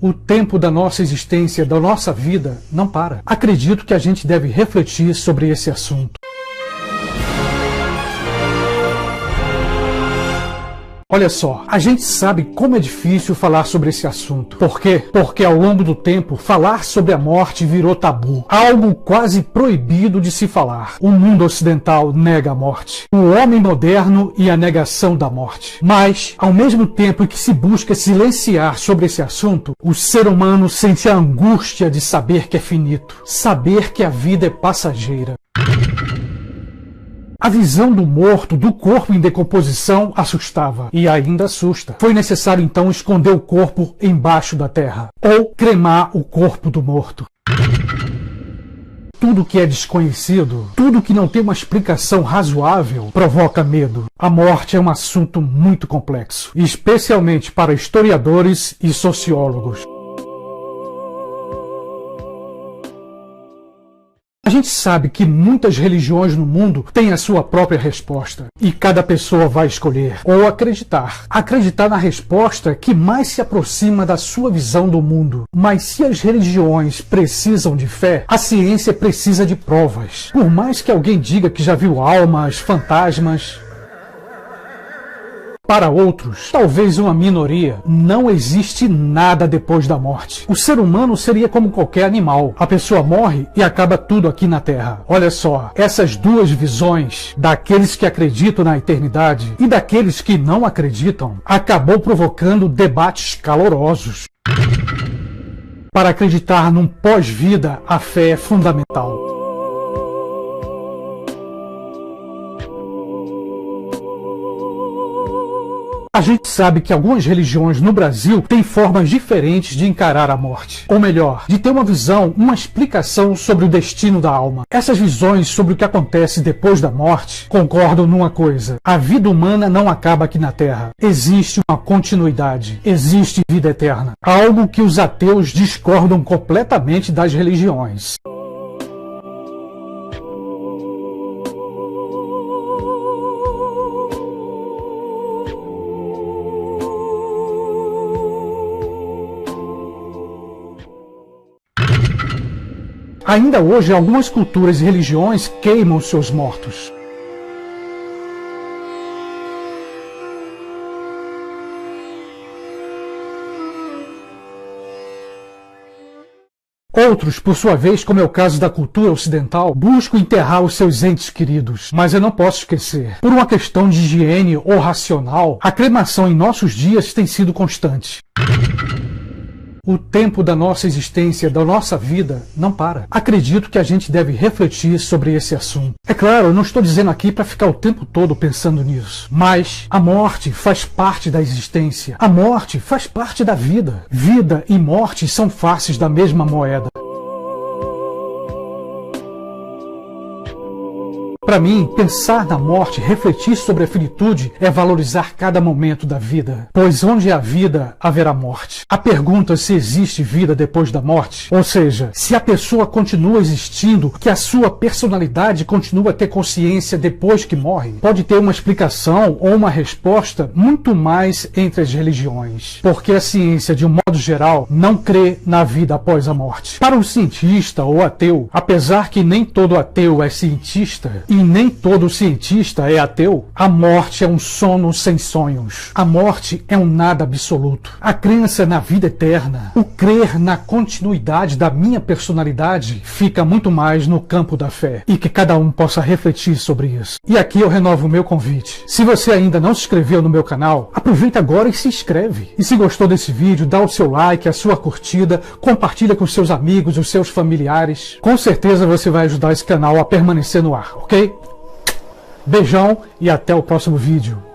O tempo da nossa existência, da nossa vida, não para. Acredito que a gente deve refletir sobre esse assunto. Olha só, a gente sabe como é difícil falar sobre esse assunto. Por quê? Porque ao longo do tempo, falar sobre a morte virou tabu. Algo quase proibido de se falar. O mundo ocidental nega a morte. O homem moderno e a negação da morte. Mas, ao mesmo tempo que se busca silenciar sobre esse assunto, o ser humano sente a angústia de saber que é finito. Saber que a vida é passageira. A visão do morto, do corpo em decomposição, assustava. E ainda assusta. Foi necessário então esconder o corpo embaixo da terra. Ou cremar o corpo do morto. Tudo que é desconhecido, tudo que não tem uma explicação razoável, provoca medo. A morte é um assunto muito complexo, especialmente para historiadores e sociólogos. A gente sabe que muitas religiões no mundo têm a sua própria resposta. E cada pessoa vai escolher ou acreditar. Acreditar na resposta que mais se aproxima da sua visão do mundo. Mas se as religiões precisam de fé, a ciência precisa de provas. Por mais que alguém diga que já viu almas, fantasmas... Para outros, talvez uma minoria, não existe nada depois da morte. O ser humano seria como qualquer animal. A pessoa morre e acaba tudo aqui na Terra. Olha só, essas duas visões, daqueles que acreditam na eternidade e daqueles que não acreditam, acabou provocando debates calorosos. Para acreditar num pós-vida, a fé é fundamental. A gente sabe que algumas religiões no Brasil têm formas diferentes de encarar a morte. Ou melhor, de ter uma visão, uma explicação sobre o destino da alma. Essas visões sobre o que acontece depois da morte concordam numa coisa. A vida humana não acaba aqui na Terra. Existe uma continuidade. Existe vida eterna. Algo que os ateus discordam completamente das religiões. Ainda hoje, algumas culturas e religiões queimam seus mortos. Outros, por sua vez, como é o caso da cultura ocidental, buscam enterrar os seus entes queridos. Mas eu não posso esquecer. Por uma questão de higiene ou racional, a cremação em nossos dias tem sido constante. O tempo da nossa existência, da nossa vida, não para. Acredito que a gente deve refletir sobre esse assunto. É claro, eu não estou dizendo aqui para ficar o tempo todo pensando nisso. Mas a morte faz parte da existência. A morte faz parte da vida. Vida e morte são faces da mesma moeda. Para mim, pensar na morte, refletir sobre a finitude é valorizar cada momento da vida. Pois onde há vida, haverá morte. A pergunta se existe vida depois da morte, ou seja, se a pessoa continua existindo, que a sua personalidade continua a ter consciência depois que morre, pode ter uma explicação ou uma resposta muito mais entre as religiões. Porque a ciência, de um modo geral, não crê na vida após a morte. Para um cientista ou ateu, apesar que nem todo ateu é cientista, e nem todo cientista é ateu, a morte é um sono sem sonhos. A morte é um nada absoluto. A crença na vida eterna, o crer na continuidade da minha personalidade, fica muito mais no campo da fé. E que cada um possa refletir sobre isso. E aqui eu renovo o meu convite. Se você ainda não se inscreveu no meu canal, aproveita agora e se inscreve. E se gostou desse vídeo, dá o seu like, a sua curtida, compartilha com seus amigos, os seus familiares. Com certeza você vai ajudar esse canal a permanecer no ar, ok? Beijão e até o próximo vídeo.